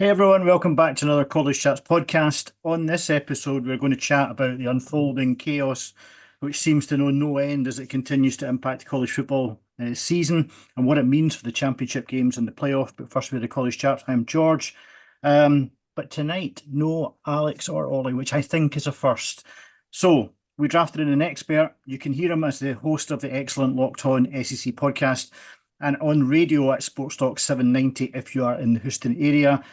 Hey everyone, welcome back to another College Chats podcast. On this episode, we're going to chat about the unfolding chaos, which seems to know no end as it continues to impact college football season and what it means for the championship games and the playoff. But first, with the College Chats, I'm George. But tonight, no Alex or Ollie, which I think is a first. So we drafted in an expert. You can hear him as the host of the excellent Locked On SEC podcast and on radio at Sports Talk 790 if you are in the Houston area.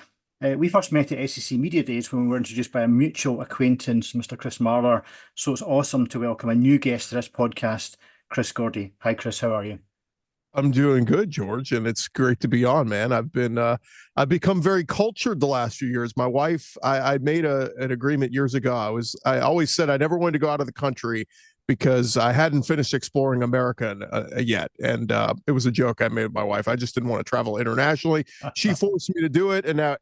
We first met at SEC Media Days when we were introduced by a mutual acquaintance, Mr. Chris Marler. So it's awesome to welcome a new guest to this podcast, Chris Gordy. Hi, Chris. How are you? I'm doing good, George, and it's great to be on, man. I've become very cultured the last few years. My wife, I made an agreement years ago. I always said I never wanted to go out of the country because I hadn't finished exploring America yet. And it was a joke I made with my wife. I just didn't want to travel internationally. She forced me to do it. And now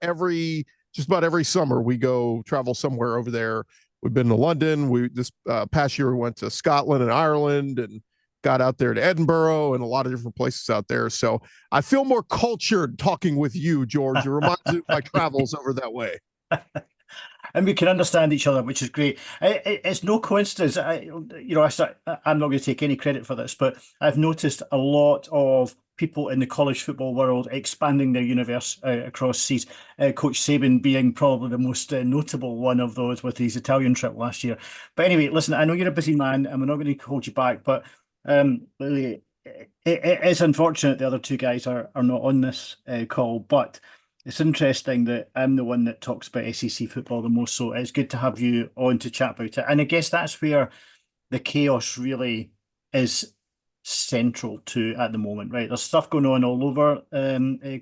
just about every summer we go travel somewhere over there. We've been to London. This past year we went to Scotland and Ireland and got out there to Edinburgh and a lot of different places out there. So I feel more cultured talking with you, George. It reminds me of my travels over that way. And we can understand each other, which is great. It's no coincidence. I'm not going to take any credit for this, but I've noticed a lot of people in the college football world expanding their universe across seas. Coach Saban being probably the most notable one of those with his Italian trip last year. But anyway, listen, I know you're a busy man, and we're not going to hold you back, but really, it is unfortunate the other two guys are not on this call, but it's interesting that I'm the one that talks about SEC football the most, so it's good to have you on to chat about it. And I guess that's where the chaos really is central to at the moment, right? There's stuff going on all over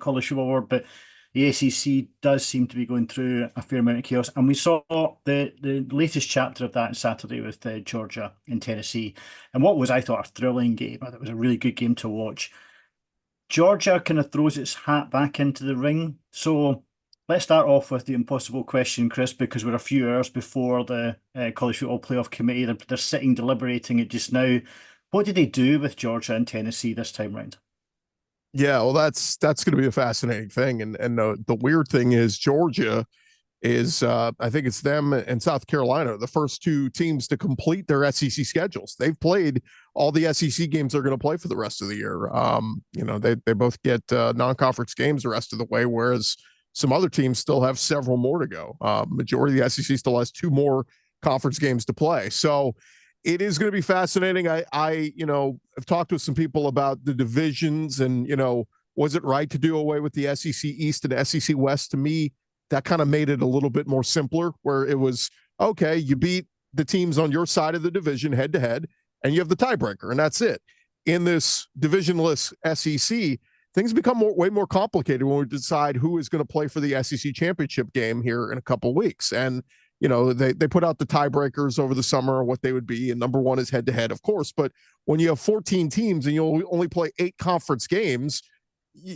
college football world, but the SEC does seem to be going through a fair amount of chaos. And we saw the latest chapter of that Saturday with Georgia and Tennessee. And what was, I thought, a thrilling game. I thought it was a really good game to watch. Georgia kind of throws its hat back into the ring. So let's start off with the impossible question, Chris, because we're a few hours before the College Football Playoff Committee. They're sitting deliberating it just now. What did they do with Georgia and Tennessee this time round? Yeah, well, that's going to be a fascinating thing, and the weird thing is Georgia is I think it's them and South Carolina, the first two teams to complete their SEC schedules. They've played all the SEC games they're going to play for the rest of the year. They both get non-conference games the rest of the way, whereas some other teams still have several more to go. Majority of the SEC still has two more conference games to play. So it is going to be fascinating. I have talked with some people about the divisions and, was it right to do away with the SEC East and SEC West? To me, that kind of made it a little bit more simpler, where it was, okay, you beat the teams on your side of the division head to head, and you have the tiebreaker, and that's it. In this divisionless SEC, things become way more complicated when we decide who is going to play for the SEC championship game here in a couple of weeks. And, they put out the tiebreakers over the summer, what they would be, and number one is head to head, of course. But when you have 14 teams and you'll only play 8 conference games,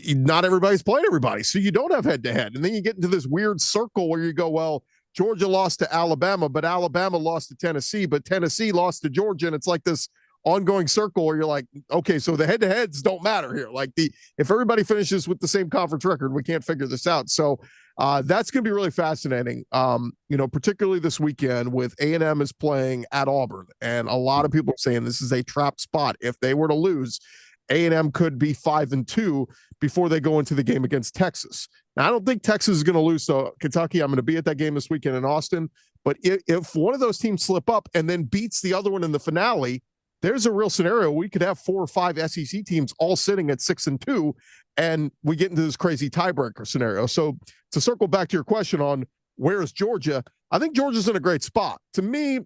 not everybody's playing everybody, so you don't have head to head, and then you get into this weird circle where you go, well, Georgia lost to Alabama, but Alabama lost to Tennessee, but Tennessee lost to Georgia, and it's like this ongoing circle where you're like, okay, so the head to heads don't matter here. Like if everybody finishes with the same conference record, we can't figure this out. So that's going to be really fascinating. Particularly this weekend with A&M is playing at Auburn, and a lot of people are saying this is a trap spot. If they were to lose, A&M could be 5-2 before they go into the game against Texas. Now, I don't think Texas is going to lose to Kentucky. I'm going to be at that game this weekend in Austin. But if one of those teams slip up and then beats the other one in the finale, there's a real scenario. We could have 4 or 5 SEC teams all sitting at 6-2, and we get into this crazy tiebreaker scenario. So to circle back to your question on where is Georgia, I think Georgia's in a great spot. To me,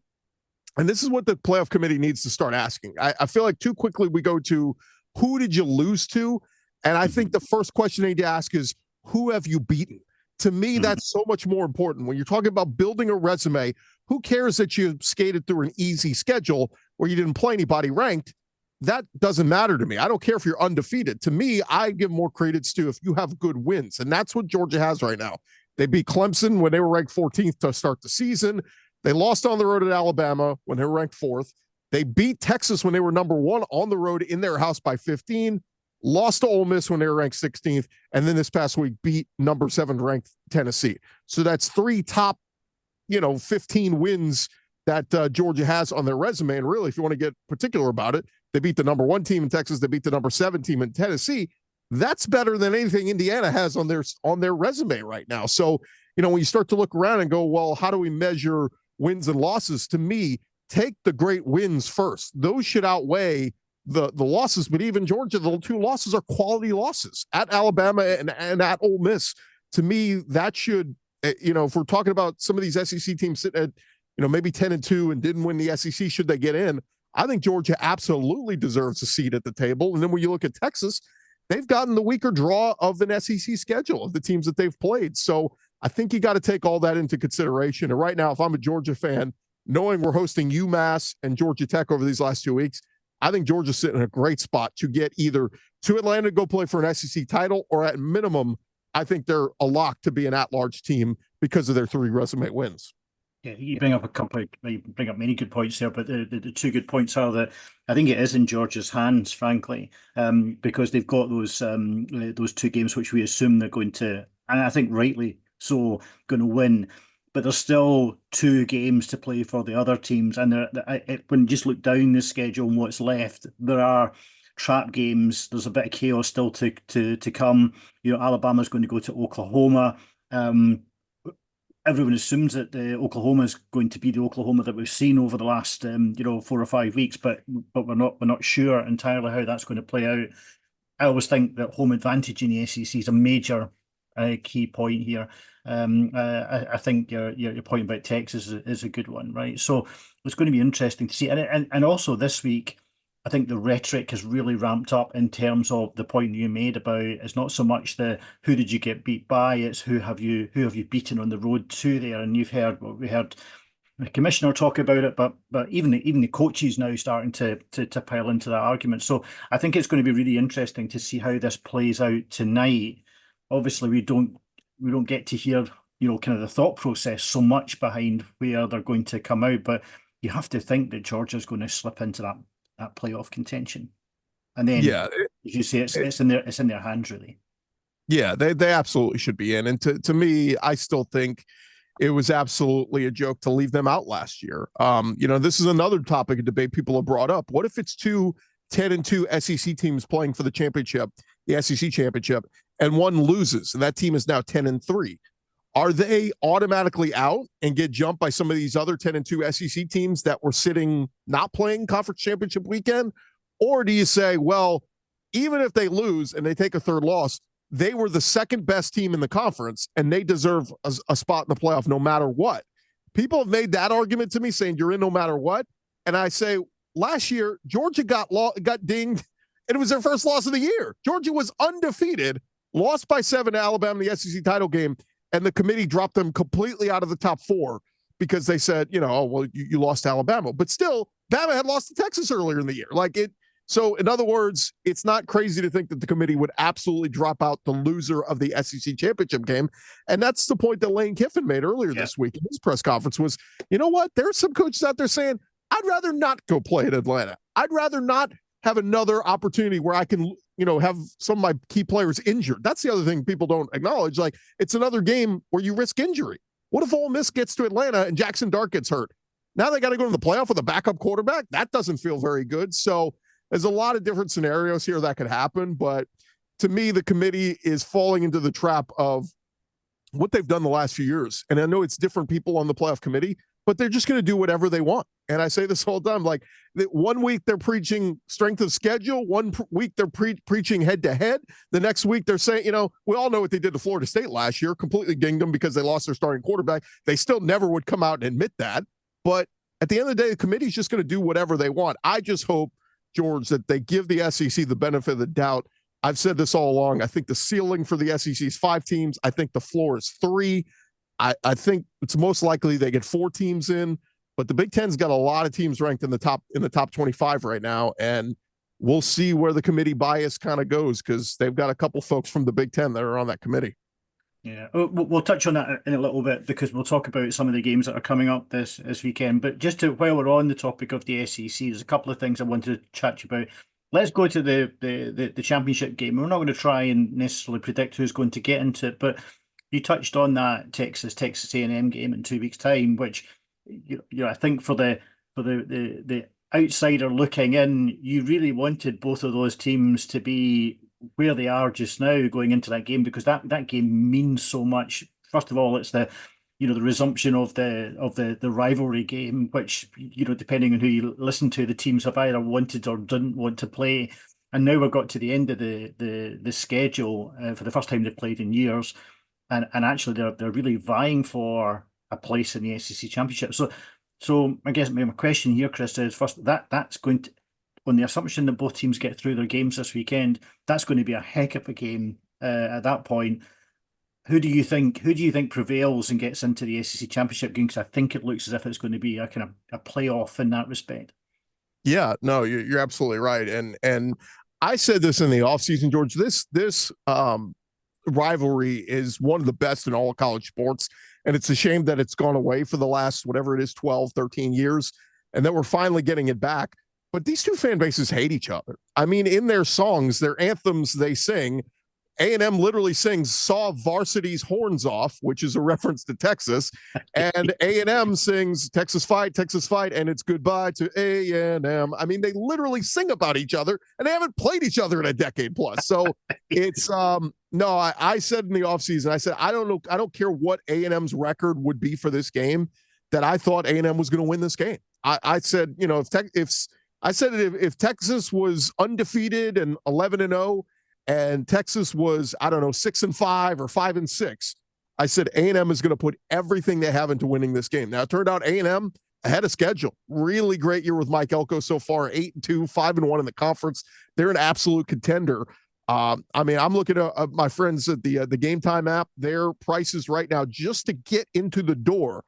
and this is what the playoff committee needs to start asking. I feel like too quickly we go to, who did you lose to? And I think the first question they need to ask is, who have you beaten? To me, that's so much more important. When you're talking about building a resume, who cares that you skated through an easy schedule where you didn't play anybody ranked? That doesn't matter to me. I don't care if you're undefeated. To me, I give more credence to if you have good wins. And that's what Georgia has right now. They beat Clemson when they were ranked 14th to start the season. They lost on the road at Alabama when they were ranked 4th. They beat Texas when they were number 1 on the road in their house by 15. lost to Ole Miss when they were ranked 16th, and then this past week beat number 7 ranked Tennessee. So that's 3 top, 15 wins that Georgia has on their resume. And really, if you want to get particular about it, they beat the number 1 team in Texas. They beat the number 7 team in Tennessee. That's better than anything Indiana has on their resume right now. So, when you start to look around and go, well, how do we measure wins and losses? To me, take the great wins first. Those should outweigh the losses. But even Georgia, the 2 losses are quality losses at Alabama and at Ole Miss. To me, that should, if we're talking about some of these SEC teams sitting at, maybe 10-2 and didn't win the SEC, should they get in? I think Georgia absolutely deserves a seat at the table. And then when you look at Texas, they've gotten the weaker draw of an SEC schedule of the teams that they've played. So I think you got to take all that into consideration. And right now, if I'm a Georgia fan, knowing we're hosting UMass and Georgia Tech over these last 2 weeks, I think Georgia's sitting in a great spot to get either to Atlanta to go play for an SEC title, or at minimum, I think they're a lock to be an at-large team because of their 3 resume wins. Yeah, you bring up many good points there, but the 2 good points are that I think it is in Georgia's hands, frankly, because they've got those 2 games which we assume they're going to, and I think rightly so, going to win. But there's still 2 games to play for the other teams, and when you just look down the schedule and what's left, there are trap games. There's a bit of chaos still to come. Alabama's going to go to Oklahoma. Everyone assumes that Oklahoma is going to be the Oklahoma that we've seen over the last 4 or 5 weeks, but we're not sure entirely how that's going to play out. I always think that home advantage in the SEC is a major key point here. I think your point about Texas is a good one, right? So it's going to be interesting to see, and also this week, I think the rhetoric has really ramped up in terms of the point you made about it's not so much the who did you get beat by, it's who have you beaten on the road to there. And we heard the commissioner talk about it, but even the coaches now starting to pile into that argument. So I think it's going to be really interesting to see how this plays out tonight. Obviously, we don't get to hear kind of the thought process so much behind where they're going to come out, but you have to think that Georgia's going to slip into that playoff contention, and then as you say, it's in their hands, really. Yeah, they absolutely should be in. And to me, I still think it was absolutely a joke to leave them out last year. This is another topic of debate people have brought up. What if it's 2 10-2 SEC teams playing for the championship, the SEC championship, and one loses, and that team is now 10-3? Are they automatically out and get jumped by some of these other 10-2 SEC teams that were sitting not playing conference championship weekend? Or do you say, well, even if they lose and they take a 3rd loss, they were the 2nd best team in the conference and they deserve a spot in the playoff no matter what? People have made that argument to me, saying you're in no matter what. And I say, last year, Georgia got dinged, and it was their first loss of the year. Georgia was undefeated, lost by 7 to Alabama in the SEC title game, and the committee dropped them completely out of the top 4 because they said, you lost to Alabama. But still, Bama had lost to Texas earlier in the year. So in other words, it's not crazy to think that the committee would absolutely drop out the loser of the SEC championship game. And that's the point that Lane Kiffin made earlier this week in his press conference was, you know what? There's some coaches out there saying, I'd rather not go play at Atlanta. I'd rather not have another opportunity where I can, have some of my key players injured. That's the other thing people don't acknowledge. It's another game where you risk injury. What if Ole Miss gets to Atlanta and Jackson Dart gets hurt? Now they got to go to the playoff with a backup quarterback. That doesn't feel very good. So there's a lot of different scenarios here that could happen. But to me, the committee is falling into the trap of what they've done the last few years. And I know it's different people on the playoff committee, but they're just going to do whatever they want. And I say this all the time, that 1 week they're preaching strength of schedule. 1 week they're preaching head to head. The next week they're saying, we all know what they did to Florida State last year, completely dinged them because they lost their starting quarterback. They still never would come out and admit that. But at the end of the day, the committee's just going to do whatever they want. I just hope, George, that they give the SEC the benefit of the doubt. I've said this all along. I think the ceiling for the SEC is 5 teams. I think the floor is 3. I think it's most likely they get 4 teams in, but the Big Ten's got a lot of teams ranked in the top 25 right now, and we'll see where the committee bias kind of goes because they've got a couple folks from the Big Ten that are on that committee. Yeah, we'll touch on that in a little bit because we'll talk about some of the games that are coming up this weekend. But just while we're on the topic of the SEC, there's a couple of things I wanted to chat to you about. let's go to the championship game. We're not going to try and necessarily predict who's going to get into it, but you touched on that Texas A&M game in 2 weeks' time, which I think for the outsider looking in, you really wanted both of those teams to be where they are just now going into that game, because that game means so much. First of all, it's the resumption of the rivalry game, which depending on who you listen to, the teams have either wanted or didn't want to play. And now we've got to the end of the schedule for the first time they've played in years, and actually they're really vying for a place in the SEC championship. So I guess my question here, Chris, is first that's going to, on the assumption that both teams get through their games this weekend, that's going to be a heck of a game at that point. Who do you think prevails and gets into the SEC championship game? Because I think it looks as if it's going to be a kind of a playoff in that respect. Yeah, no, you're absolutely right. And I said this in the offseason, George, this rivalry is one of the best in all of college sports. And it's a shame that it's gone away for the last, whatever it is, 12, 13 years, and that we're finally getting it back. But these two fan bases hate each other. I mean, in their songs, their anthems they sing, A&M literally sings "Saw Varsity's Horns Off," which is a reference to Texas, and A&M sings "Texas Fight, Texas Fight," and it's "Goodbye to A&M." I mean, they literally sing about each other, and they haven't played each other in a decade plus. So it's no. I said in the offseason, I said I don't know, I don't care what A&M's record would be for this game, that I thought A&M was going to win this game. I said, if Texas was undefeated and 11-0. And Texas was, I don't know, 6-5 or 5-6. I said A&M is going to put everything they have into winning this game. Now it turned out A&M ahead of schedule. Really great year with Mike Elko so far. 8-2, 5-1 in the conference. They're an absolute contender. I mean, I'm looking at my friends at the Game Time app. Their prices right now just to get into the door,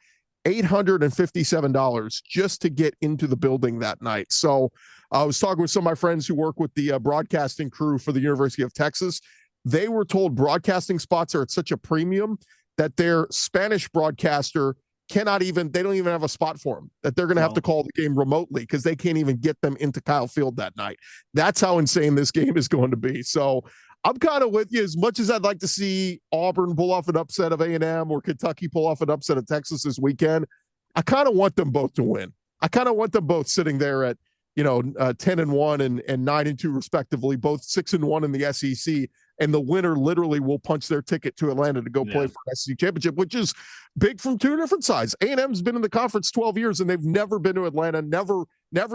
$857 just to get into the building that night. So I was talking with some of my friends who work with the broadcasting crew for the University of Texas. They were told broadcasting spots are at such a premium that their Spanish broadcaster they don't even have a spot for them, that they're going to have to call the game remotely because they can't even get them into Kyle Field that night. That's how insane this game is going to be. So I'm kind of with you. As much as I'd like to see Auburn pull off an upset of A&M or Kentucky pull off an upset of Texas this weekend, I kind of want them both to win. I kind of want them both sitting there at 10-1 and 9-2 respectively, both 6-1 in the SEC, and the winner literally will punch their ticket to Atlanta to go play for the SEC championship, which is big from two different sides. A&M's been in the conference 12 years and they've never been to Atlanta, never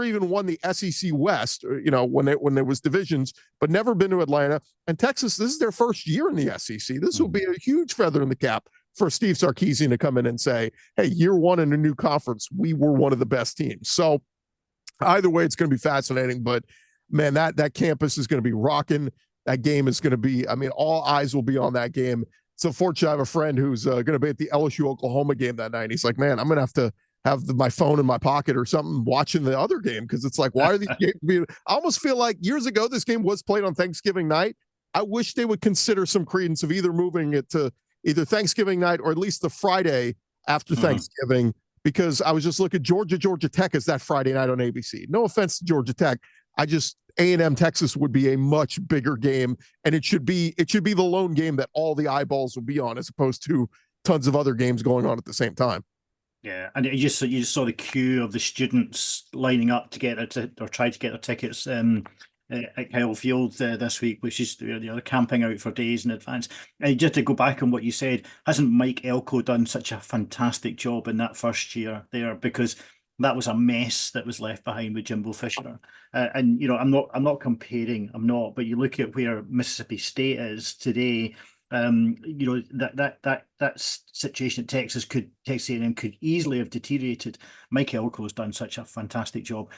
even won the SEC West, when there was divisions, but never been to Atlanta. And Texas, this is their first year in the SEC. This will be a huge feather in the cap for Steve Sarkisian to come in and say, hey, year one in a new conference, we were one of the best teams. So either way, it's going to be fascinating, but man, that campus is going to be rocking. That game is going to be, I mean, all eyes will be on that game. So fortunately, I have a friend who's going to be at the LSU Oklahoma game that night. He's like, man, I'm going to have my phone in my pocket or something watching the other game, because it's like, why are these games being? I almost feel like years ago this game was played on Thanksgiving night. I wish they would consider some credence of either moving it to either Thanksgiving night or at least the Friday after Thanksgiving, because I was just looking, Georgia Tech is that Friday night on ABC. No offense to Georgia Tech, A&M Texas would be a much bigger game, and it should be the lone game that all the eyeballs will be on, as opposed to tons of other games going on at the same time. Yeah, and you just saw the queue of the students lining up to get or try to get their tickets at Kyle Field this week, which is they're camping out for days in advance. And just to go back on what you said, hasn't Mike Elko done such a fantastic job in that first year there? Because that was a mess that was left behind with Jimbo Fisher. And I'm not comparing, but you look at where Mississippi State is today. That situation at Texas A&M could easily have deteriorated. Mike Elko's done such a fantastic job.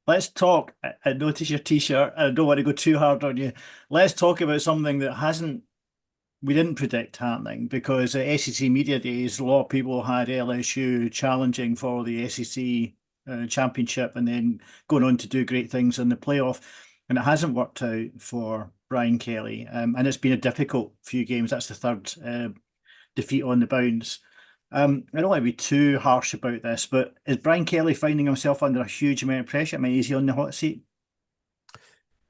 Let's talk. I notice your T-shirt. I don't want to go too hard on you. Let's talk about something that we didn't predict happening, because at SEC Media Days, a lot of people had LSU challenging for the SEC championship and then going on to do great things in the playoff. And it hasn't worked out for Brian Kelly. And it's been a difficult few games. That's the third defeat on the bounce. I don't want to be too harsh about this, but is Brian Kelly finding himself under a huge amount of pressure? I mean, is he on the hot seat?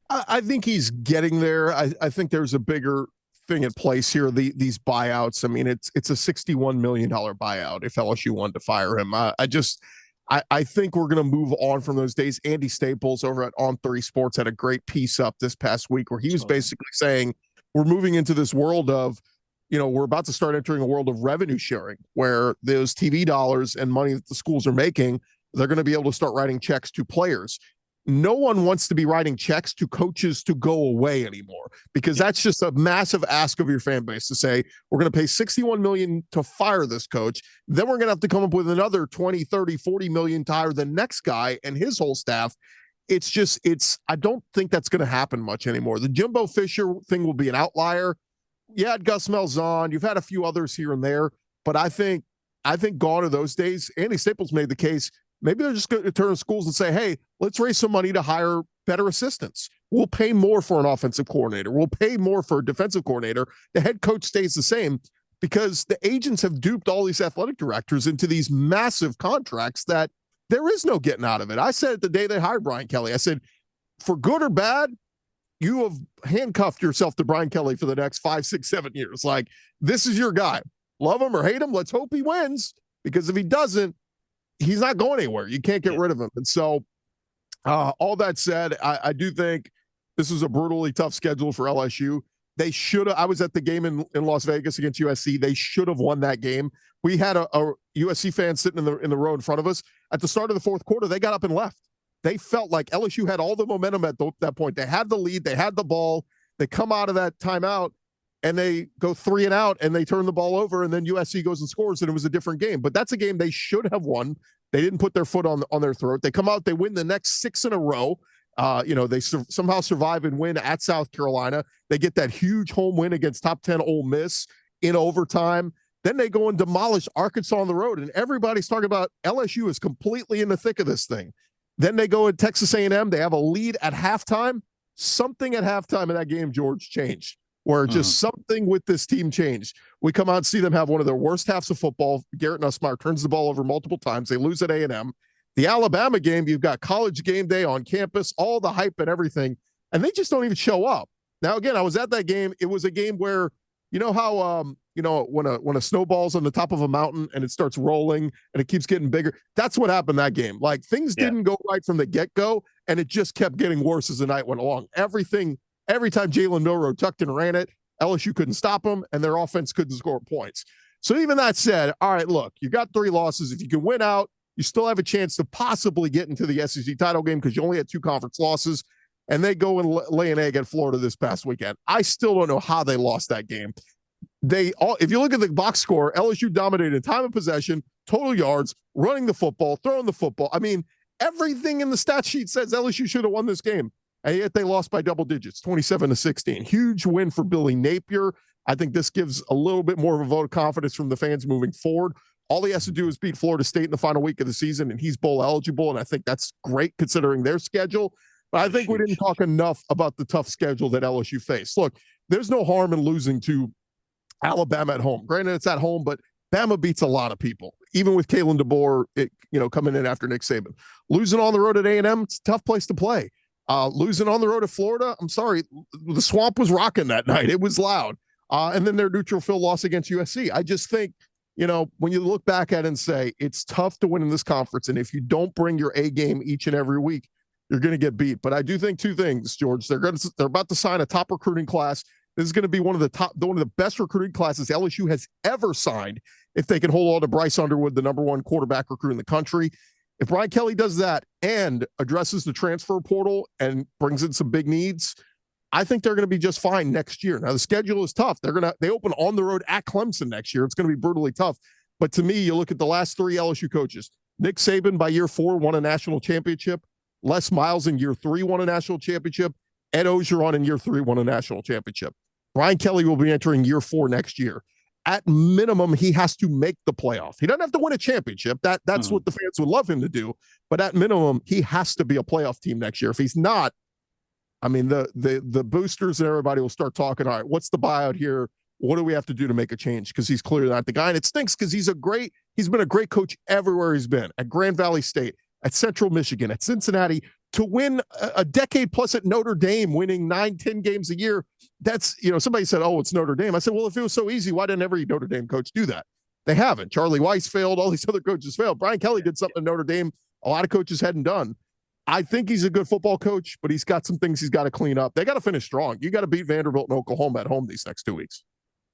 I think he's getting there. I think there's a bigger thing in place here. These buyouts. I mean, it's a $61 million buyout if LSU wanted to fire him. I think we're going to move on from those days. Andy Staples over at On3 Sports had a great piece up this past week where he was basically saying we're moving into this world of, we're about to start entering a world of revenue sharing where those TV dollars and money that the schools are making, they're going to be able to start writing checks to players. No one wants to be writing checks to coaches to go away anymore because that's just a massive ask of your fan base to say, we're going to pay $61 million to fire this coach. Then we're going to have to come up with another 20, 30, 40 million to hire the next guy and his whole staff. I don't think that's going to happen much anymore. The Jimbo Fisher thing will be an outlier. You had Gus Malzahn. You've had a few others here and there, but I think gone are those days. Andy Staples made the case. Maybe they're just going to turn to schools and say, hey, let's raise some money to hire better assistants. We'll pay more for an offensive coordinator. We'll pay more for a defensive coordinator. The head coach stays the same because the agents have duped all these athletic directors into these massive contracts that there is no getting out of it. I said it the day they hired Brian Kelly. I said, for good or bad, you have handcuffed yourself to Brian Kelly for the next 5, 6, 7 years. Like, this is your guy. Love him or hate him. Let's hope he wins, because if he doesn't, he's not going anywhere. You can't get rid of him. And so all that said, I do think this is a brutally tough schedule for LSU. They should have. I was at the game in Las Vegas against USC. They should have won that game. We had a USC fan sitting in the row in front of us. At the start of the fourth quarter, they got up and left. They felt like LSU had all the momentum at that point. They had the lead. They had the ball. They come out of that timeout, and they go 3 and out, and they turn the ball over, and then USC goes and scores, and it was a different game. But that's a game they should have won. They didn't put their foot on their throat. They come out, they win the next 6 in a row. They somehow survive and win at South Carolina. They get that huge home win against top 10 Ole Miss in overtime. Then they go and demolish Arkansas on the road, and everybody's talking about LSU is completely in the thick of this thing. Then they go at Texas A&M. They have a lead at halftime. Something at halftime in that game, George, changed, where just something with this team changed. We come out and see them have one of their worst halves of football. Garrett Nussmeier turns the ball over multiple times. They lose at A&M. The Alabama game, you've got College game day on campus, all the hype and everything, and they just don't even show up. Now, again, I was at that game. It was a game where, you know how when a snowball's on the top of a mountain and it starts rolling and it keeps getting bigger. That's what happened that game. Like, things didn't go right from the get-go, and it just kept getting worse as the night went along. Every time Jalen Milroe tucked and ran it, LSU couldn't stop them, and their offense couldn't score points. So even that said, all right, look, you got 3 losses. If you can win out, you still have a chance to possibly get into the SEC title game because you only had 2 conference losses, and they go and lay an egg at Florida this past weekend. I still don't know how they lost that game. If you look at the box score, LSU dominated time of possession, total yards, running the football, throwing the football. I mean, everything in the stat sheet says LSU should have won this game, and yet they lost by double digits, 27-16. Huge win for Billy Napier. I think this gives a little bit more of a vote of confidence from the fans moving forward. All he has to do is beat Florida State in the final week of the season, and he's bowl eligible, and I think that's great considering their schedule. But I think we didn't talk enough about the tough schedule that LSU faced. Look, there's no harm in losing to Alabama at home. Granted, it's at home, but Bama beats a lot of people, even with Kalen DeBoer, coming in after Nick Saban. Losing on the road at A&M, it's a tough place to play. Losing on the road at Florida, I'm sorry, the swamp was rocking that night. It was loud. And then their neutral field loss against USC. I just think, when you look back at it and say, it's tough to win in this conference, and if you don't bring your A game each and every week, you're going to get beat. But I do think 2 things, George. They're about to sign a top recruiting class. This is going to be one of the best recruiting classes LSU has ever signed if they can hold on to Bryce Underwood, the number 1 quarterback recruit in the country. If Brian Kelly does that and addresses the transfer portal and brings in some big needs, I think they're going to be just fine next year. Now, the schedule is tough. They open on the road at Clemson next year. It's going to be brutally tough. But to me, you look at the last 3 LSU coaches. Nick Saban by year 4 won a national championship. Les Miles in year 3 won a national championship. Ed Ogeron in year 3 won a national championship. Brian Kelly will be entering year 4 next year. At minimum, he has to make the playoff. He doesn't have to win a championship. That's what the fans would love him to do. But at minimum, he has to be a playoff team next year. If he's not, I mean, the boosters and everybody will start talking, all right, what's the buyout here? What do we have to do to make a change? Because he's clearly not the guy. And it stinks because he's been a great coach everywhere he's been. At Grand Valley State, at Central Michigan, at Cincinnati, to win a decade plus at Notre Dame, winning 9-10 games a year. That's, somebody said, oh, it's Notre Dame. I said, well, if it was so easy, why didn't every Notre Dame coach do that? They haven't. Charlie Weiss failed. All these other coaches failed. Brian Kelly did something at Notre Dame a lot of coaches hadn't done. I think he's a good football coach, but he's got some things he's got to clean up. They got to finish strong. You got to beat Vanderbilt and Oklahoma at home these next 2 weeks.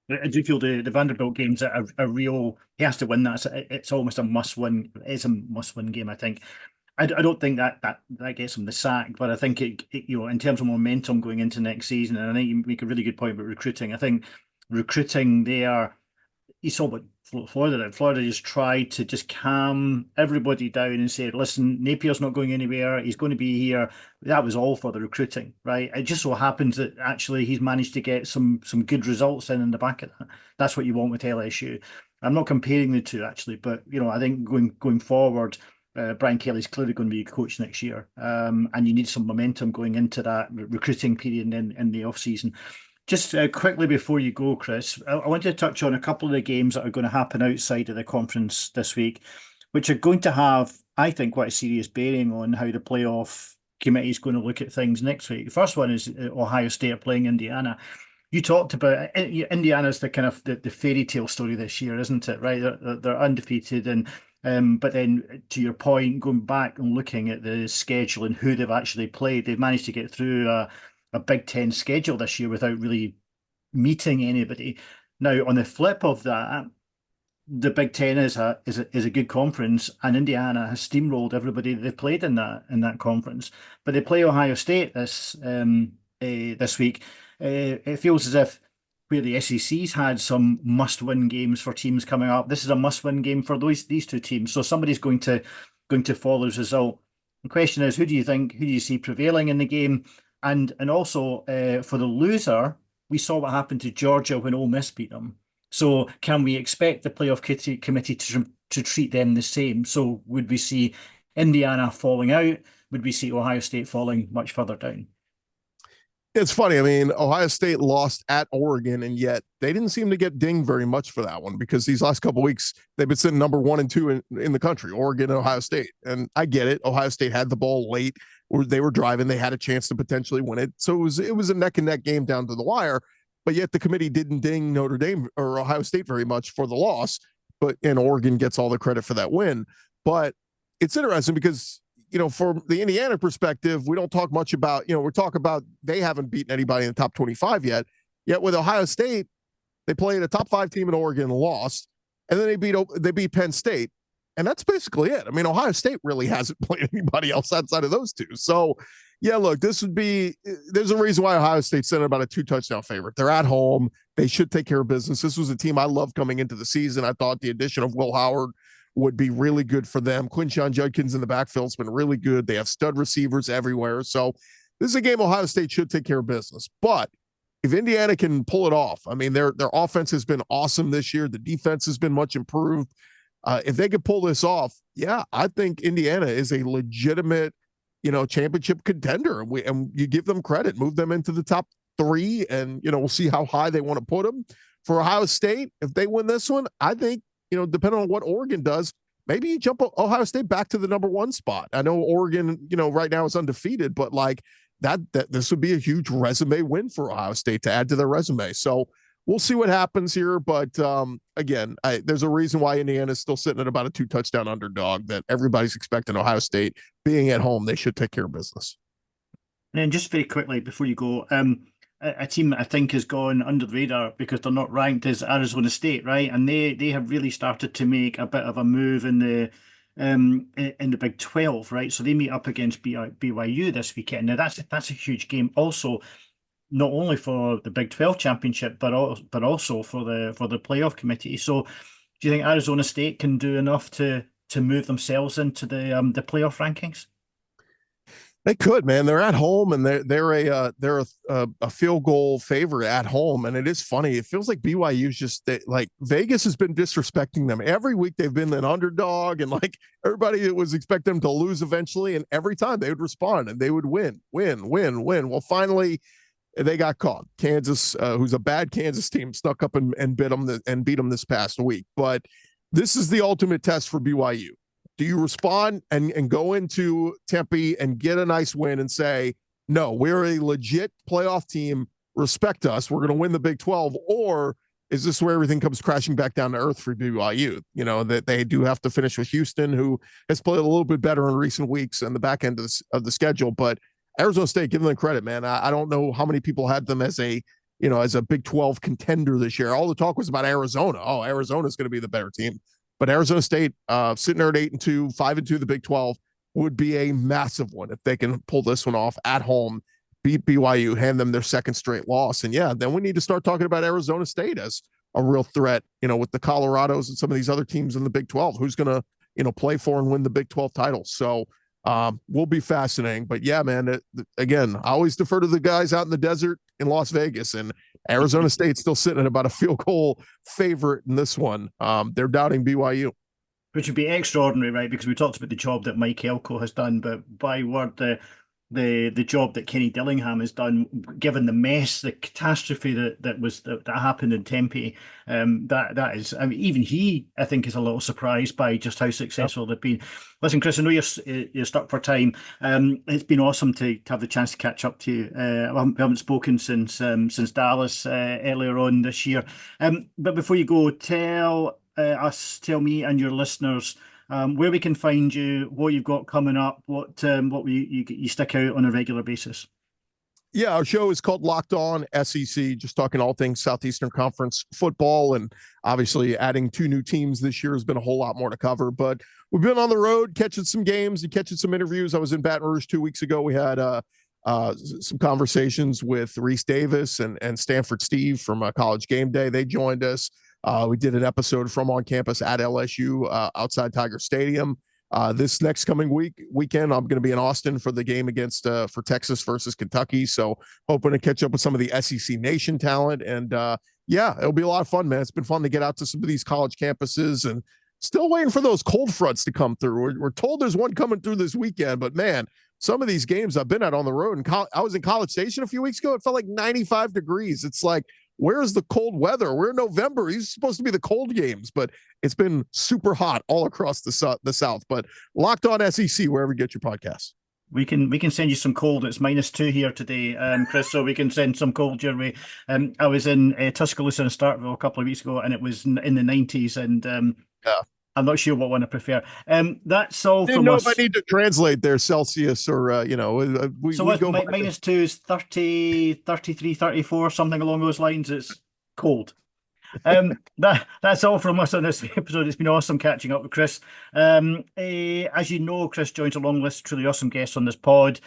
I do feel the Vanderbilt games are real. He has to win that. It's almost a must-win. It's a must-win game, I think. I don't think that gets him the sack, but I think it in terms of momentum going into next season, and I think you make a really good point about recruiting. I think recruiting there, you saw what Florida did. Florida just tried to just calm everybody down and said, listen, Napier's not going anywhere. He's going to be here. That was all for the recruiting, right? It just so happens that actually he's managed to get some good results in the back of that. That's what you want with LSU. I'm not comparing the two, actually, but, I think going forward, Brian Kelly's clearly going to be a coach next year. And you need some momentum going into that recruiting period in the off-season. Just quickly before you go, Chris, I want to touch on a couple of the games that are going to happen outside of the conference this week, which are going to have, I think, quite a serious bearing on how the playoff committee is going to look at things next week. The first one is Ohio State are playing Indiana. You talked about Indiana's the kind of the fairy tale story this year, isn't it? Right? They're undefeated, and but then to your point, going back and looking at the schedule and who they've actually played, they've managed to get through a Big Ten schedule this year without really meeting anybody. Now, on the flip of that, the Big Ten is a good conference, and Indiana has steamrolled everybody they've played in that conference. But they play Ohio State this week. It feels as if where the SEC's had some must-win games for teams coming up, this is a must-win game for these two teams. So somebody's going to follow as a result. The question is, who do you see prevailing in the game? And also for the loser, we saw what happened to Georgia when Ole Miss beat them. So can we expect the playoff committee to treat them the same? So would we see Indiana falling out? Would we see Ohio State falling much further down? It's funny. I mean, Ohio State lost at Oregon, and yet they didn't seem to get dinged very much for that one, because these last couple of weeks they've been sitting number 1 and 2 in the country, Oregon and Ohio State. And I get it. Ohio State had the ball late, or they were driving. They had a chance to potentially win it. So it was a neck and neck game down to the wire. But yet the committee didn't ding Notre Dame or Ohio State very much for the loss. And Oregon gets all the credit for that win. But it's interesting because, from the Indiana perspective, we don't talk much about, we're talking about they haven't beaten anybody in the top 25 yet. Yet with Ohio State, they played a top 5 team in Oregon and lost. And then they beat Penn State. And that's basically it. I mean, Ohio State really hasn't played anybody else outside of those two. So, yeah, look, there's a reason why Ohio State's sitting about a 2-touchdown favorite. They're at home. They should take care of business. This was a team I loved coming into the season. I thought the addition of Will Howard would be really good for them. Quinshon Judkins in the backfield has been really good. They have stud receivers everywhere. So this is a game Ohio State should take care of business. But if Indiana can pull it off, I mean, their offense has been awesome this year. The defense has been much improved. If they could pull this off, yeah, I think Indiana is a legitimate, championship contender. And you give them credit, move them into the top 3, and, we'll see how high they want to put them. For Ohio State, if they win this one, I think, depending on what Oregon does, maybe you jump Ohio State back to the number 1 spot. I know Oregon, right now is undefeated, but like that this would be a huge resume win for Ohio State to add to their resume. So we'll see what happens here. But again, there's a reason why Indiana is still sitting at about a 2-touchdown underdog, that everybody's expecting Ohio State being at home. They should take care of business. And then just very quickly before you go, a team that I think has gone under the radar because they're not ranked is Arizona State, right? And they have really started to make a bit of a move in the Big 12, right? So they meet up against BYU this weekend. Now that's a huge game. Also, not only for the Big 12 championship, but also for the playoff committee. So, do you think Arizona State can do enough to move themselves into the playoff rankings? They could, man. They're at home, and they're a field goal favorite at home. And it is funny. It feels like BYU's just like Vegas has been disrespecting them every week. They've been an underdog, and like everybody was expecting them to lose eventually. And every time they would respond and they would win. Well, finally, they got caught. Kansas, who's a bad Kansas team, snuck up and beat them this past week. But this is the ultimate test for BYU. Do you respond and go into Tempe and get a nice win and say, no, we're a legit playoff team, respect us, we're going to win the Big 12? Or is this where everything comes crashing back down to earth for BYU? You know, that they do have to finish with Houston, who has played a little bit better in recent weeks and the back end of the schedule. But Arizona State, give them credit, man. I don't know how many people had them as a Big 12 contender this year. All the talk was about Arizona. Oh, Arizona's going to be the better team. But Arizona State, sitting there at 8-2, 5-2, the Big 12 would be a massive one if they can pull this one off at home, beat BYU, hand them their second straight loss. And yeah, then we need to start talking about Arizona State as a real threat, with the Colorados and some of these other teams in the Big 12, who's going to, play for and win the Big 12 title. So will be fascinating. But yeah, man, again, I always defer to the guys out in the desert in Las Vegas, and Arizona State's still sitting at about a field goal favorite in this one. They're doubting BYU. Which would be extraordinary, right? Because we talked about the job that Mike Elko has done, but by word, the job that Kenny Dillingham has done, given the mess, the catastrophe that happened in Tempe, that is, I mean, even he, I think, is a little surprised by just how successful they've been. Listen, Chris, I know you're stuck for time. It's been awesome to have the chance to catch up to you. We haven't spoken since Dallas earlier on this year. But before you go, tell me and your listeners where we can find you, what you've got coming up, what you stick out on a regular basis. Yeah, our show is called Locked On SEC, just talking all things Southeastern Conference football, and obviously adding 2 new teams this year has been a whole lot more to cover. But we've been on the road, catching some games and catching some interviews. I was in Baton Rouge 2 weeks ago. We had some conversations with Reese Davis and Stanford Steve from College Game Day. They joined us. We did an episode from on campus at LSU outside Tiger Stadium. This next coming weekend, I'm going to be in Austin for the game against for Texas versus Kentucky. So hoping to catch up with some of the SEC Nation talent. And yeah, it'll be a lot of fun, man. It's been fun to get out to some of these college campuses, and still waiting for those cold fronts to come through. We're told there's one coming through this weekend, but man, some of these games I've been at on the road, and I was in College Station a few weeks ago. It felt like 95 degrees. It's like, where's the cold weather? We're in November. These are supposed to be the cold games, but it's been super hot all across the South. But Locked On SEC, wherever you get your podcasts. We can send you some cold. It's -2 here today, Chris, so we can send some cold your way. I was in Tuscaloosa and Starkville a couple of weeks ago, and it was in the 90s, and yeah. I'm not sure what one I prefer. That's all from us. I don't know if I need to translate there, Celsius or, -2 is 30, 33, 34, something along those lines. It's cold. That's all from us on this episode. It's been awesome catching up with Chris. As you know, Chris joins a long list of truly awesome guests on this pod.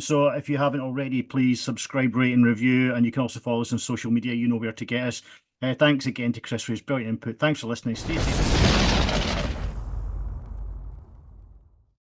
So if you haven't already, please subscribe, rate, and review. And you can also follow us on social media. You know where to get us. Thanks again to Chris for his brilliant input. Thanks for listening. Stay safe.